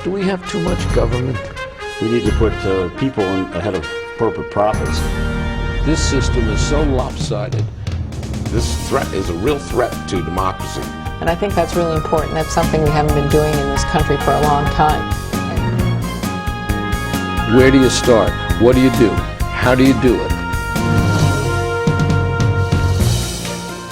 Do we have too much government? We need to put people ahead of corporate profits. This system is so lopsided. This threat is a real threat to democracy. And I think that's really important. That's something we haven't been doing in this country for a long time. Where do you start? What do you do? How do you do it?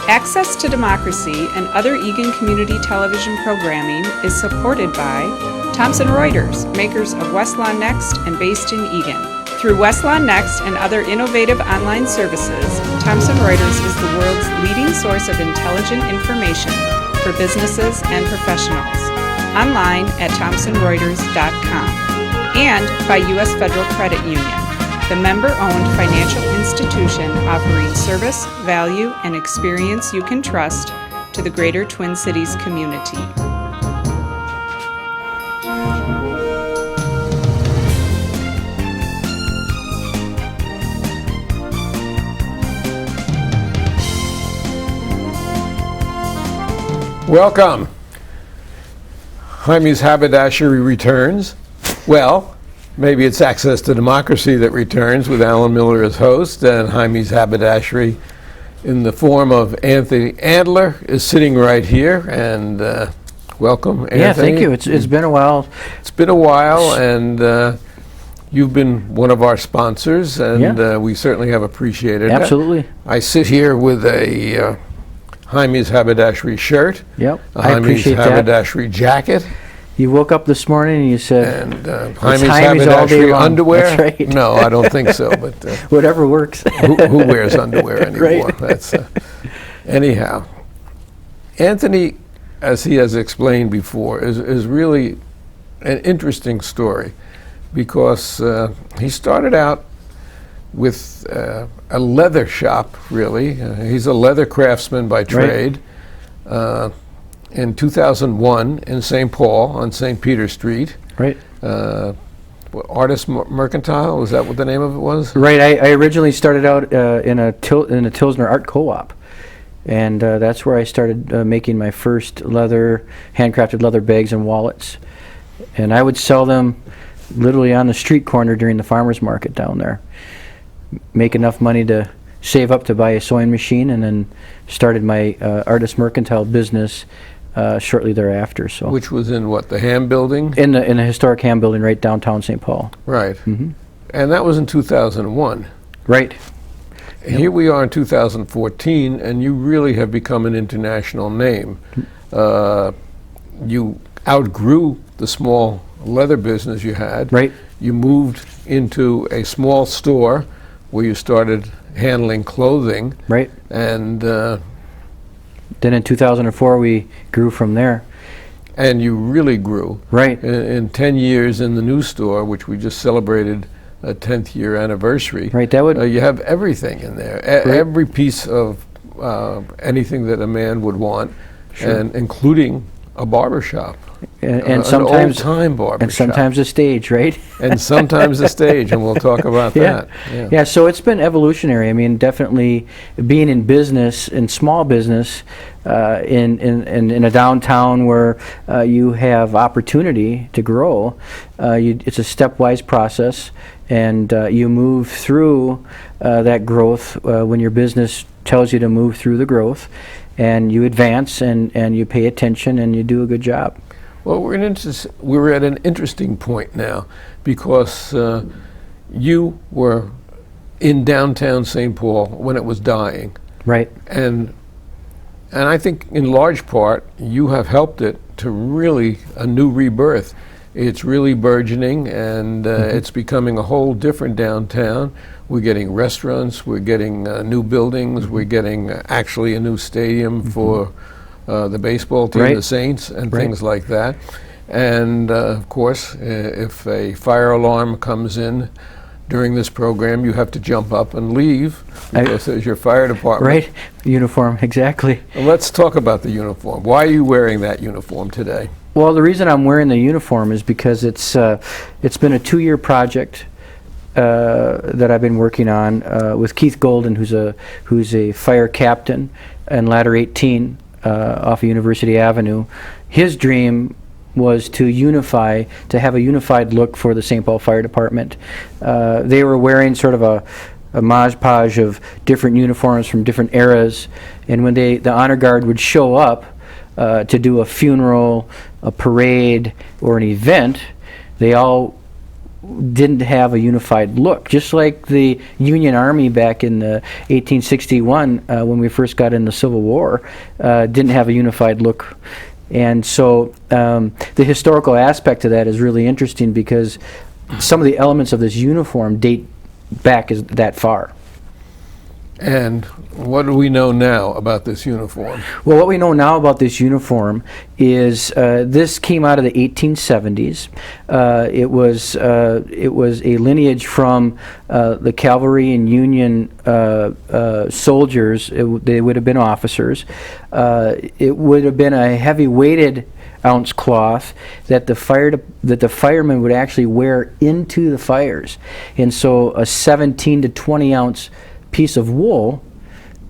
Access to Democracy and other Eagan community television programming is supported by Thomson Reuters, makers of Westlaw Next and based in Eagan. Through Westlaw Next and other innovative online services, Thomson Reuters is the world's leading source of intelligent information for businesses and professionals. Online at thomsonreuters.com. And by U.S. Federal Credit Union, the member-owned financial institution offering service, value, and experience you can trust to the greater Twin Cities community. Welcome. Heimie's Haberdashery returns. Well, maybe it's Access to Democracy that returns with Alan Miller as host, and Heimie's Haberdashery in the form of Anthony Andler is sitting right here, and welcome, Anthony. Yeah, thank you. It's been a while. It's been a while, and you've been one of our sponsors, and we certainly have appreciated it. Absolutely. I sit here with a Heimie's Haberdashery shirt, Yep, a I Heimie's appreciate that. Haberdashery jacket, You woke up this morning and you said, and It's Heimie's Heimie's all day Haberdashery long. underwear. That's right. No, I don't think so, but whatever works. who wears underwear anymore? Right. That's anyhow. Anthony, as he has explained before, is really an interesting story because he started out with a leather shop, really. He's a leather craftsman by trade. In 2001 in St. Paul on St. Peter Street. Right. Artist Mercantile, was that what the name of it was? Right. I originally started out in a Tilsner art co-op. And that's where I started making my first handcrafted leather bags and wallets. And I would sell them literally on the street corner during the farmer's market down there. Make enough money to save up to buy a sewing machine, and then started my Artist Mercantile business shortly thereafter. So, Which was in what, the Ham Building? in the historic Ham Building right downtown St. Paul. Right. Mm-hmm. And that was in 2001. Right. Here we are in 2014, and you really have become an international name. You outgrew the small leather business you had. Right. You moved into a small store where you started handling clothing. Right. And Then in 2004 we grew from there. and you really grew. Right. In 10 years in the new store, which we just celebrated a 10th year anniversary. Right. That would. You have everything in there. Every piece of anything that a man would want, Sure. and including a barber shop. and sometimes an old-time barber and sometimes a stage, right? and sometimes a stage, and we'll talk about that. Yeah, so it's been evolutionary. I mean, definitely being in business, in small business, in a downtown where you have opportunity to grow, it's a stepwise process, and you move through that growth when your business tells you to move through the growth, and you advance, and you pay attention, and you do a good job. Well, we're at an interesting point now because you were in downtown St. Paul when it was dying. Right. And I think in large part you have helped it to really a new rebirth. It's really burgeoning, and it's becoming a whole different downtown. We're getting restaurants, we're getting new buildings, we're getting actually a new stadium for the baseball team, Right. the Saints, and Right. things like that. And of course, if a fire alarm comes in during this program, you have to jump up and leave because there's your fire department. Right. Uniform, exactly. And let's talk about the uniform. Why are you wearing that uniform today? Well, the reason I'm wearing the uniform is because it's been a 2-year project that I've been working on with Keith Golden, who's a fire captain in Ladder 18 off of University Avenue. His dream was to unify, to have a unified look for the St. Paul Fire Department. They were wearing sort of a modge-podge of different uniforms from different eras, and when the honor guard would show up to do a funeral, a parade, or an event, they all didn't have a unified look. Just like the Union Army back in 1861, when we first got in the Civil War, didn't have a unified look. And so the historical aspect of that is really interesting, because some of the elements of this uniform date back that far. And what do we know now about this uniform? Well, what we know now about this uniform is this came out of the 1870s. It was a lineage from the cavalry and Union soldiers. They would have been officers. It would have been a heavy weighted ounce cloth that the firemen would actually wear into the fires, and so a 17 to 20 ounce piece of wool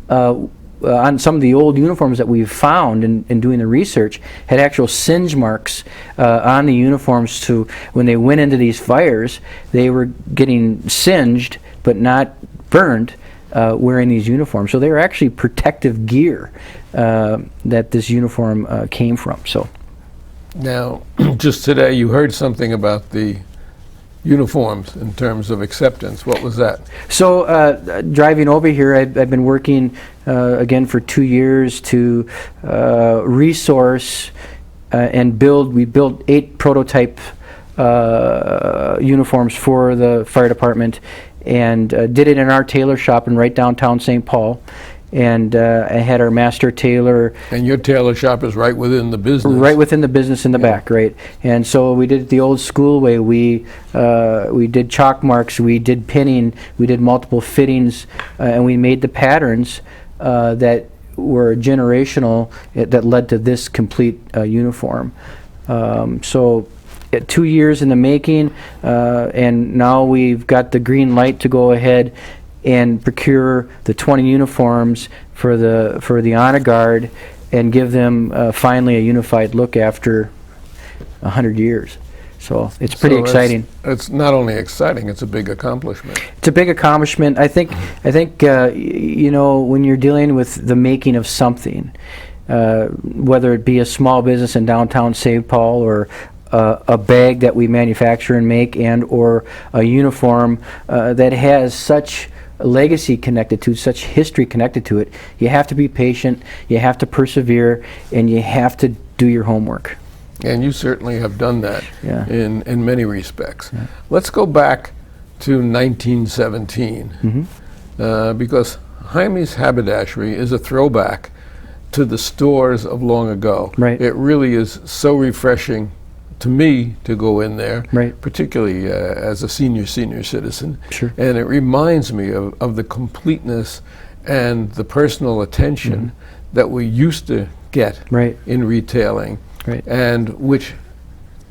on some of the old uniforms that we've found in doing the research had actual singe marks on the uniforms. To when they went into these fires, they were getting singed but not burned wearing these uniforms. So they were actually protective gear that this uniform came from. So now, just today you heard something about the uniforms in terms of acceptance. What was that? So driving over here, I've been working again for 2 years to resource and build. We built 8 prototype uniforms for the fire department, and did it in our tailor shop in right downtown St. Paul. And I had our master tailor. And your tailor shop is right within the business. Right within the business in the back, right. And so we did it the old school way. We did chalk marks, we did pinning, we did multiple fittings, and we made the patterns that were generational, that led to this complete uniform. So 2 years in the making, and now we've got the green light to go ahead and procure the 20 uniforms for the honor guard, and give them finally a unified look after 100 years. So it's pretty exciting. It's not only exciting; it's a big accomplishment. It's a big accomplishment. I think you know, when you're dealing with the making of something, whether it be a small business in downtown St. Paul, or a bag that we manufacture and make, and or a uniform that has such legacy connected to, such history connected to it, you have to be patient, you have to persevere, and you have to do your homework. And you certainly have done that in many respects. Yeah. Let's go back to 1917, because Heimie's Haberdashery is a throwback to the stores of long ago. Right. It really is so refreshing to me to go in there, right. particularly as a senior citizen. Sure. And it reminds me of the completeness and the personal attention that we used to get right. in retailing, right. and which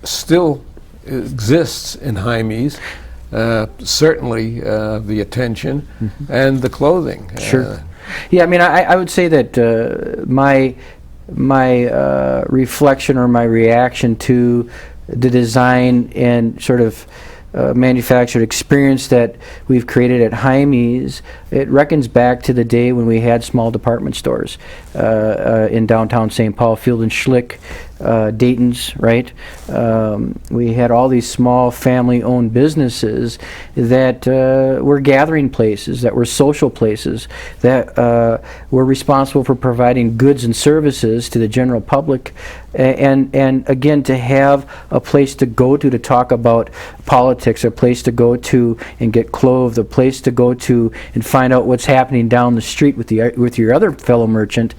still exists in Heimie's. Certainly the attention and the clothing. Sure. Yeah, I mean, I would say that my reflection or my reaction to the design and sort of manufactured experience that we've created at Heimie's, it reckons back to the day when we had small department stores in downtown St. Paul, Field and Schlick, Dayton's, right? We had all these small family-owned businesses that were gathering places, that were social places, that were responsible for providing goods and services to the general public, and again, to have a place to go to talk about politics, a place to go to and get clothed, a place to go to and find out what's happening down the street with your other fellow merchant.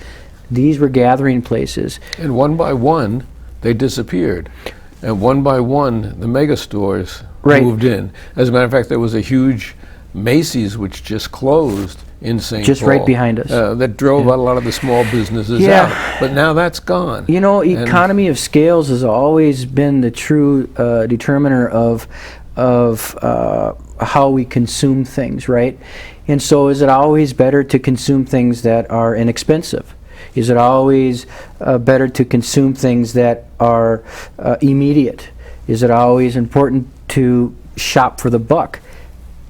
These were gathering places. And one by one, they disappeared. And one by one, the mega stores moved in. As a matter of fact, there was a huge Macy's which just closed in St. Paul. Just right behind us. That drove a lot of the small businesses out. But now that's gone. You know, economy of scales has always been the true determiner of how we consume things, right? And so is it always better to consume things that are inexpensive? Is it always better to consume things that are immediate? Is it always important to shop for the buck?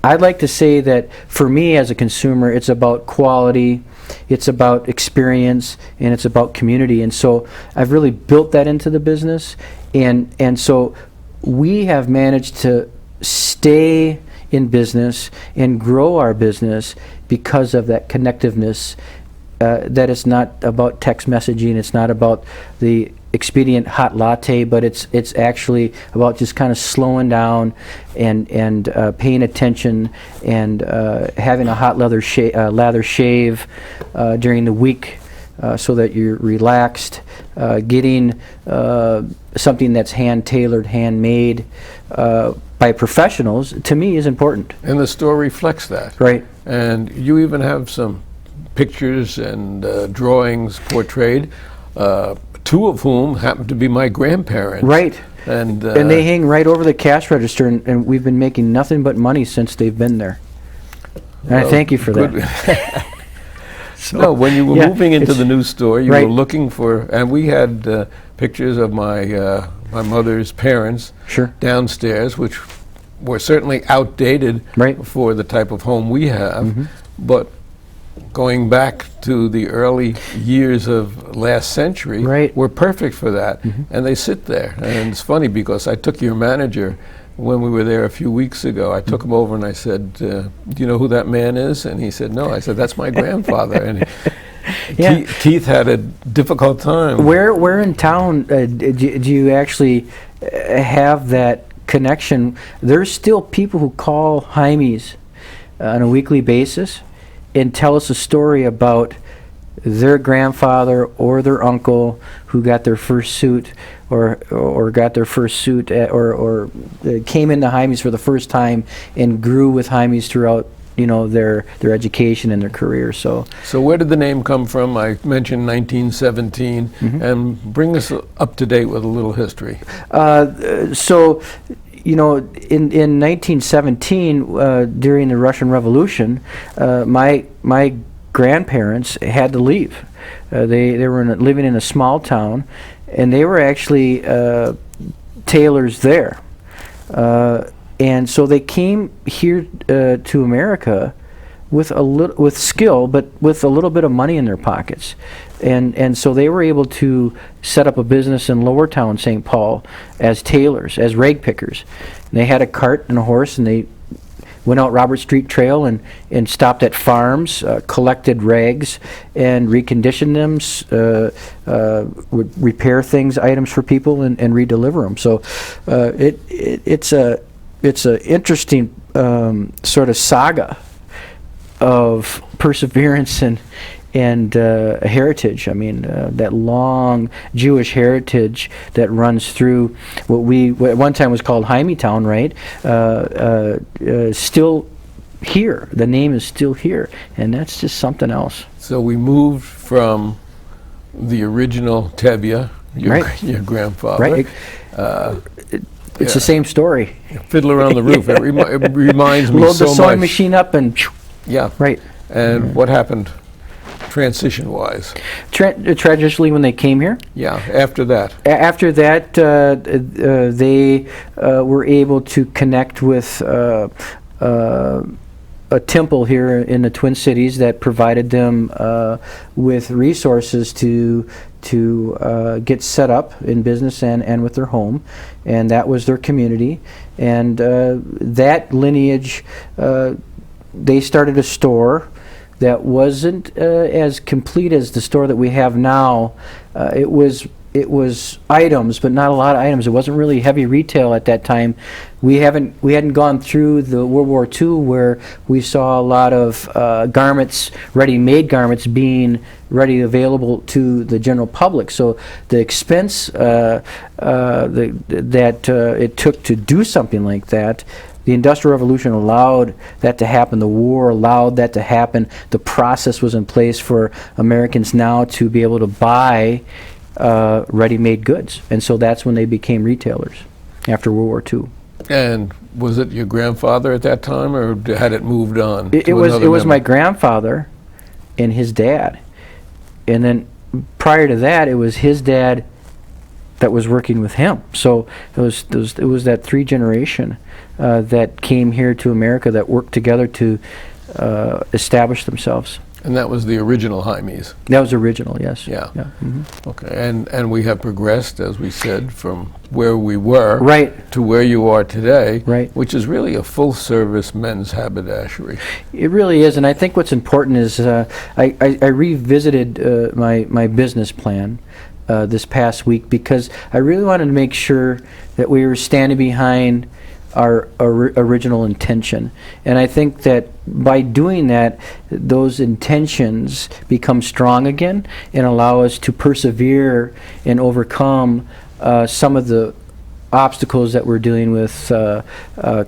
I'd like to say that for me as a consumer, it's about quality, it's about experience, and it's about community. And so I've really built that into the business. And so we have managed to stay in business and grow our business because of that connectiveness, that it's not about text messaging, it's not about the expedient hot latte, but it's actually about just kind of slowing down and paying attention and having a hot lather shave during the week so that you're relaxed, getting something that's hand-tailored, handmade by professionals, to me, is important. And the store reflects that. Right. And you even have some pictures and drawings portrayed, two of whom happen to be my grandparents. Right. And they hang right over the cash register, and we've been making nothing but money since they've been there. And I thank you for that. No, when you were Yeah, moving into it's- the new store, you right. were looking for, and we had pictures of my my mother's parents Sure. downstairs, which were certainly outdated Right. for the type of home we have. Mm-hmm. But going back to the early years of last century, Right. were perfect for that. And they sit there. And it's funny because I took your manager when we were there a few weeks ago. I took him over and I said, do you know who that man is? And he said, no. I said, that's my grandfather. And Yeah. Keith had a difficult time. Where in town do you actually have that connection? There's still people who call Heimies on a weekly basis and tell us a story about their grandfather or their uncle who got their first suit or got their first suit or came into Heimies for the first time and grew with Heimies throughout their education and their career. So where did the name come from? I mentioned 1917, and bring us up to date with a little history. In 1917, during the Russian Revolution, my grandparents had to leave. They were living in a small town, and they were actually tailors there. And so they came here to America with skill, but with a little bit of money in their pockets. And so they were able to set up a business in Lower Town, St. Paul, as tailors, as rag pickers. And they had a cart and a horse, and they went out Robert Street Trail and stopped at farms, collected rags, and reconditioned them, would repair items for people, and redeliver them. So it's a interesting sort of saga of perseverance and heritage. I mean, that long Jewish heritage that runs through what at one time was called Heimie Town, right? Still here. The name is still here, and that's just something else. So we moved from the original Tevye, Right. your grandfather. Right. It's the same story. Fiddler on the Roof. It reminds me Load so the sewing much. machine up and Yeah. right. And what happened transition-wise? Tragically, when they came here. Yeah, after that. After that, they were able to connect with a temple here in the Twin Cities that provided them with resources to get set up in business and with their home, and that was their community. And that lineage, they started a store that wasn't as complete as the store that we have now. It was items, but not a lot of items. It wasn't really heavy retail at that time. We hadn't gone through the World War II where we saw a lot of garments, ready-made garments, being ready available to the general public. So the expense that it took to do something like that, the Industrial Revolution allowed that to happen. The war allowed that to happen. The process was in place for Americans now to be able to buy ready-made goods, and so that's when they became retailers after World War II. And was it your grandfather at that time, or had it moved on? It was my grandfather and his dad, and then prior to that, it was his dad that was working with him. So it was that 3 generation that came here to America that worked together to establish themselves. And that was the original Heimies. That was original, yes. Yeah. Mhm. Okay. And we have progressed, as we said, from where we were Right. to where you are today, Right. which is really a full-service men's haberdashery. It really is, and I think what's important is I revisited my business plan this past week because I really wanted to make sure that we were standing behind our original intention. And I think that by doing that, those intentions become strong again and allow us to persevere and overcome some of the obstacles that we're dealing with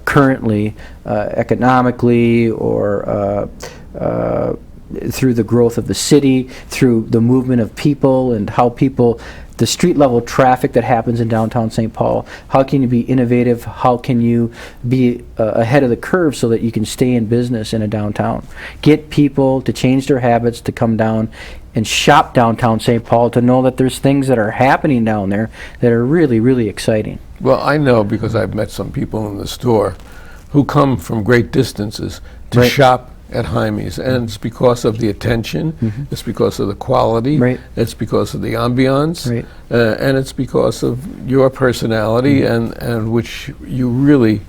currently, economically or through the growth of the city, through the movement of people and how people, the street level traffic that happens in downtown St. Paul. How can you be innovative? How can you be ahead of the curve so that you can stay in business in a downtown? Get people to change their habits, to come down and shop downtown St. Paul, to know that there's things that are happening down there that are really, really exciting. Well, I know because I've met some people in the store who come from great distances to Right. shop at Heimie's, and it's because of the attention, it's because of the quality, Right. it's because of the ambiance, Right. And it's because of your personality and which you really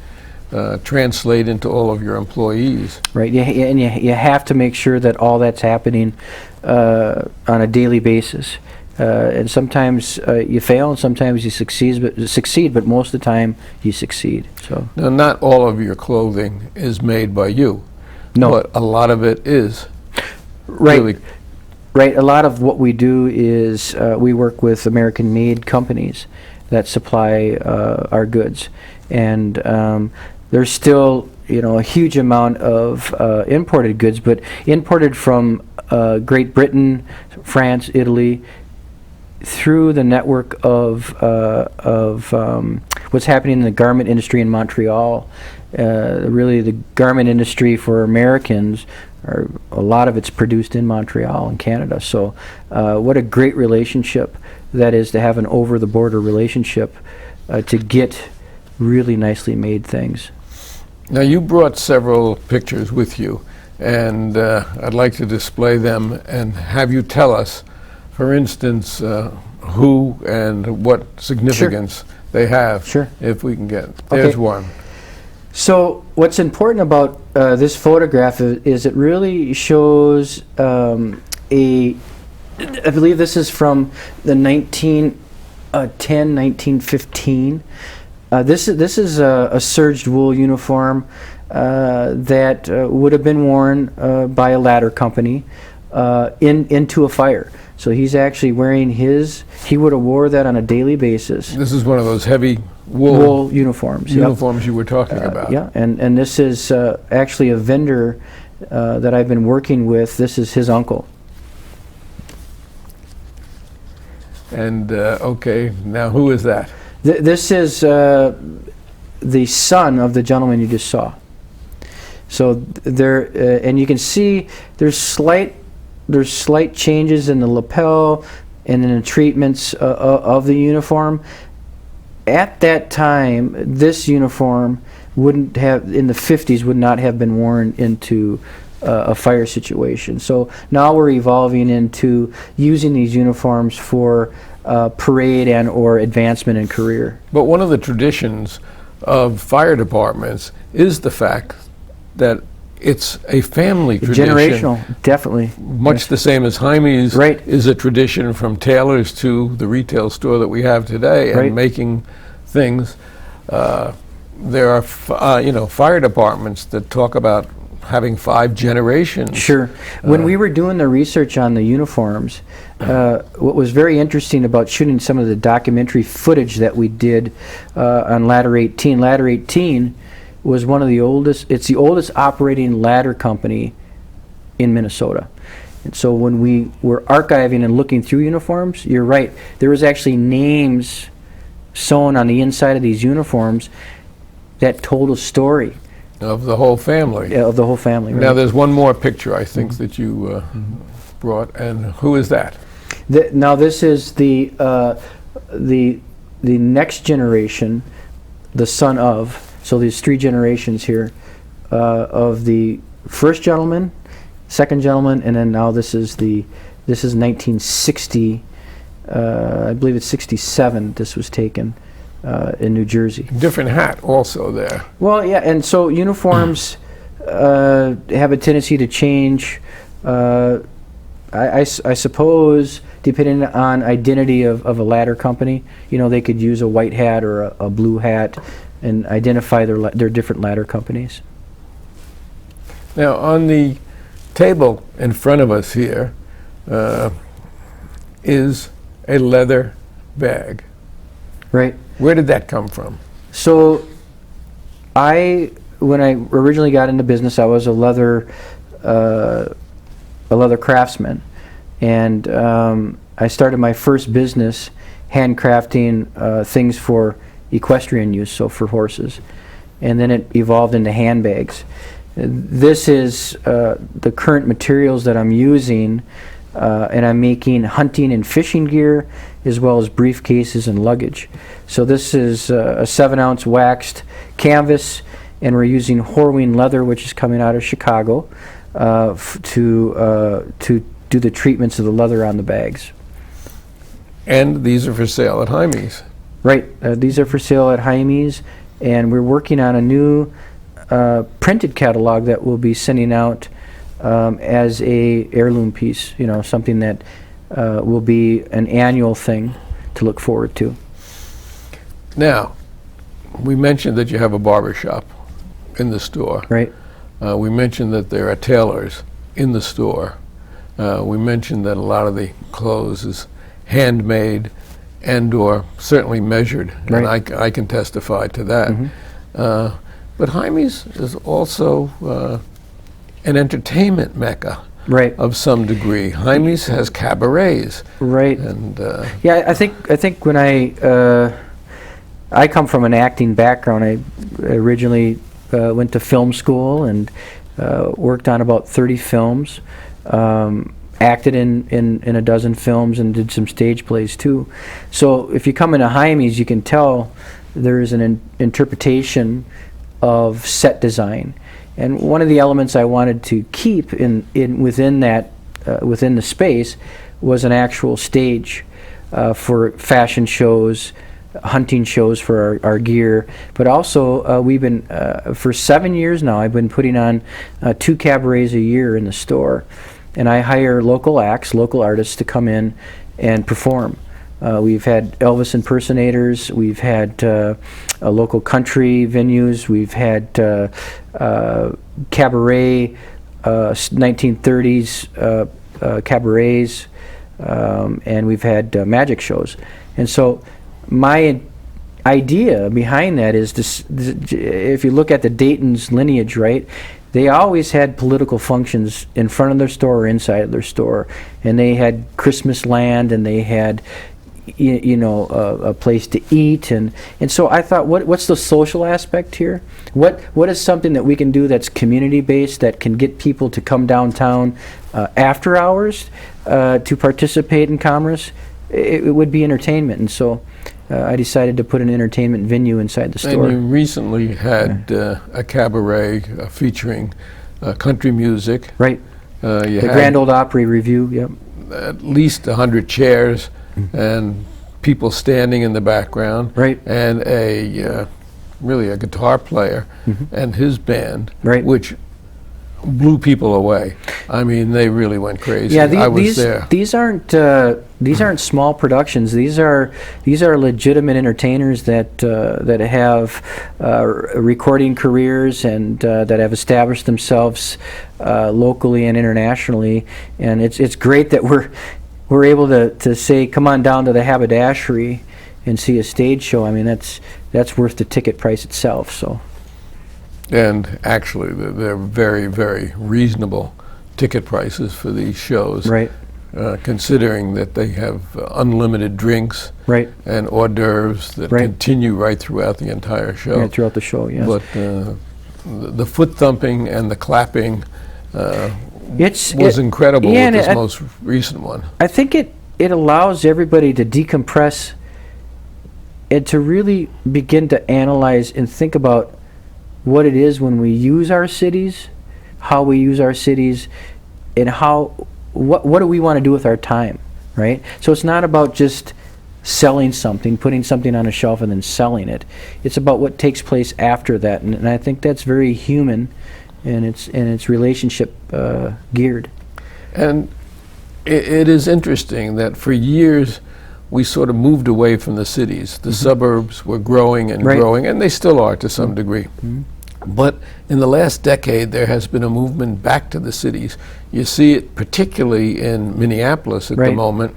translate into all of your employees. Right, and you have to make sure that all that's happening on a daily basis. And sometimes you fail, and sometimes you succeed, but most of the time you succeed. So Now, not all of your clothing is made by you, no, but a lot of it is. right, Really. right. A lot of what we do is we work with American-made companies that supply our goods, and there's still a huge amount of imported goods, but imported from Great Britain, France, Italy, through the network of what's happening in the garment industry in Montreal. Really, the garment industry for Americans, a lot of it's produced in Montreal in Canada. So what a great relationship that is, to have an over-the-border relationship to get really nicely made things. Now, you brought several pictures with you, and I'd like to display them and have you tell us, for instance, who and what significance they have. Sure. If we can get. There's Okay. one. So what's important about this photograph is it really shows I believe this is from the 1915. This is a serged wool uniform that would have been worn by a ladder company into a fire. So he's actually wearing he would have wore that on a daily basis. This is one of those heavy wool Wool uniforms. Yep. uniforms you were talking about. Yeah, and this is actually a vendor that I've been working with. This is his uncle. And okay, now who is that? This is the son of the gentleman you just saw. So there, and you can see there's slight changes in the lapel and in the treatments of the uniform. At that time, this uniform wouldn't have, in the 50s, would not have been worn into a fire situation. So now we're evolving into using these uniforms for parade and or advancement in career. But one of the traditions of fire departments is the fact that it's a family tradition. Generational, definitely. Much the same as Heimie's Right. is a tradition from tailors to the retail store that we have today, and Right. making things. There are, fire departments that talk about having 5 generations. Sure. When we were doing the research on the uniforms, what was very interesting about shooting some of the documentary footage that we did on Ladder 18. Ladder 18 was one of the oldest, it's the oldest operating ladder company in Minnesota. And so when we were archiving and looking through uniforms, you're right, there was actually names sewn on the inside of these uniforms that told a story Of the whole family. of the whole family. Right? Now, there's one more picture, I think, that you brought, and who is that? Now this is the next generation, the son of. So there's 3 generations here of the first gentleman, second gentleman, and then now this is 1960. I believe it's 67. This was taken in New Jersey. Different hat also there. Well, yeah, and so uniforms have a tendency to change. I suppose, depending on identity of a ladder company, they could use a white hat or a blue hat and identify their different ladder companies. Now, on the table in front of us here is a leather bag. Right. Where did that come from? So, when I originally got into business, I was a leather craftsman, and I started my first business handcrafting things for equestrian use, so for horses, and then it evolved into handbags. This is the current materials that I'm using, and I'm making hunting and fishing gear as well as briefcases and luggage. So this is a 7-ounce waxed canvas, and we're using Horween leather, which is coming out of Chicago, to do the treatments of the leather on the bags. And these are for sale at Heimie's. Right. These are for sale at Heimie's, and we're working on a new printed catalog that we'll be sending out as a heirloom piece. Something that will be an annual thing to look forward to. Now, we mentioned that you have a barber shop in the store. Right. We mentioned that there are tailors in the store. We mentioned that a lot of the clothes is handmade and/or certainly measured, Right. and I can testify to that. But Heimie's is also an entertainment mecca, Right. of some degree. Heimie's has cabarets, Right. and Yeah, I think when I come from an acting background. I originally went to film school and worked on about 30 films. Acted in a dozen films and did some stage plays too. So if you come into Heimie's, you can tell there is an interpretation of set design. And one of the elements I wanted to keep within the space was an actual stage for fashion shows, hunting shows for our gear, but also we've been for 7 years now. I've been putting on 2 cabarets a year in the store, and I hire local acts, local artists to come in and perform. We've had Elvis impersonators, we've had local country venues, we've had cabaret, 1930s cabarets, and we've had magic shows. And so my idea behind that is this, if you look at the Dayton's lineage, right, they always had political functions in front of their store or inside of their store, and they had Christmas land, and they had a place to eat, and so I thought, what's the social aspect here? What is something that we can do that's community based, that can get people to come downtown after hours to participate in commerce? It would be entertainment, and so I decided to put an entertainment venue inside the store. And you recently had a cabaret featuring country music. Right. You The had Grand Ole Opry Review. Yep. at least 100 chairs and people standing in the background. Right. And really a guitar player and his band, Right. which blew people away. I mean, they really went crazy. Yeah, I was there. These aren't small productions. These are legitimate entertainers that have recording careers and that have established themselves locally and internationally. And it's great that we're able to say, come on down to the Haberdashery and see a stage show. I mean, that's worth the ticket price itself. So. And actually, they're very, very reasonable ticket prices for these shows. Right. Considering that they have unlimited drinks Right. and hors d'oeuvres that Right. continue right throughout the entire show. Yeah, throughout the show, yes. But the foot thumping and the clapping was incredible yeah, with this and most recent one. I think it allows everybody to decompress and to really begin to analyze and think about what it is when we use our cities, how we use our cities, and what do we want to do with our time, right? So it's not about just selling something, putting something on a shelf and then selling it. It's about what takes place after that, and I think that's very human, and it's relationship geared. And it is interesting that for years we sort of moved away from the cities. The suburbs were growing and Right. growing, and they still are to some degree. But in the last decade, there has been a movement back to the cities. You see it particularly in Minneapolis at the Right. moment,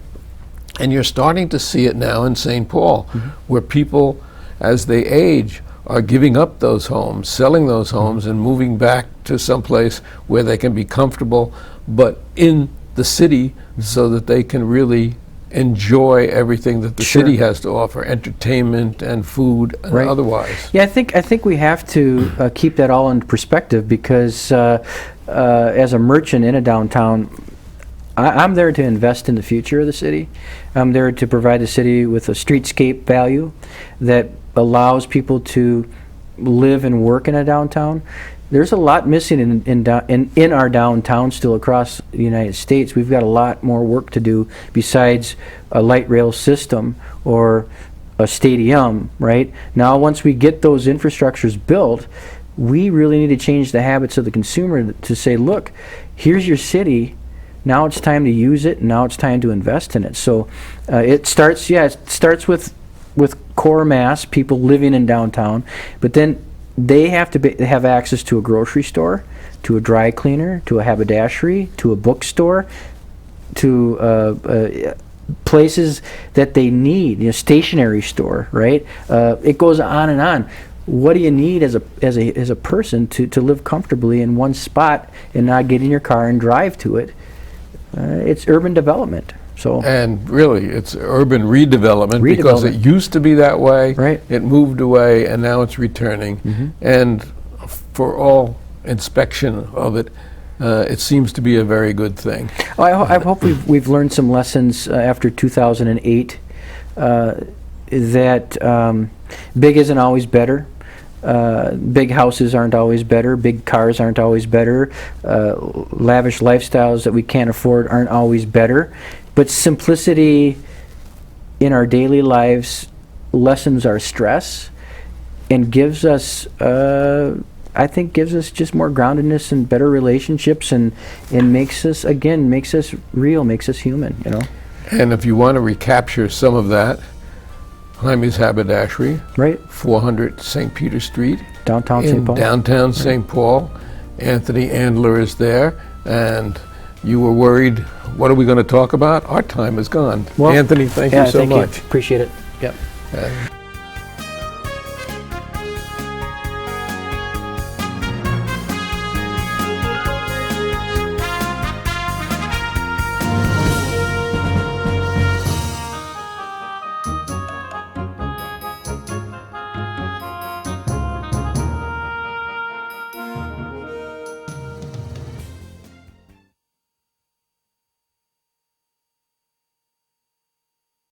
and you're starting to see it now in St. Paul, where people, as they age, are giving up those homes, selling those homes, and moving back to someplace where they can be comfortable, but in the city, so that they can really enjoy everything that the Sure. city has to offer, entertainment and food and Right. otherwise. Yeah, I think we have to keep that all in perspective, because as a merchant in a downtown, I'm there to invest in the future of the city. I'm there to provide the city with a streetscape value that allows people to live and work in a downtown. There's a lot missing in our downtown still across the United States. We've got a lot more work to do besides a light rail system or a stadium, right? Now, once we get those infrastructures built, we really need to change the habits of the consumer to say, look, here's your city. Now it's time to use it. Now it's time to invest in it. So it starts with core mass, people living in downtown, but then they have to have access to a grocery store, to a dry cleaner, to a haberdashery, to a bookstore, to places that they need, stationery store, right? It goes on and on. What do you need as a person to live comfortably in one spot and not get in your car and drive to it? It's urban development. So And really, it's urban redevelopment, because it Redevelopment. used to be that way. Right. It moved away, and now it's returning. And for all inspection of it, it seems to be a very good thing. I hope we've learned some lessons after 2008 that big isn't always better. Big houses aren't always better. Big cars aren't always better. Lavish lifestyles that we can't afford aren't always better. But simplicity in our daily lives lessens our stress and gives us, I think, gives us just more groundedness and better relationships, and makes us real, makes us human, And if you want to recapture some of that, Heimie's Haberdashery, Right? 400 St. Peter Street, Downtown in St. Paul. downtown St. Paul. Anthony Andler is there, and you were worried, what are we going to talk about? Our time is gone. Well, Anthony, thank you so much. Appreciate it. Yep. And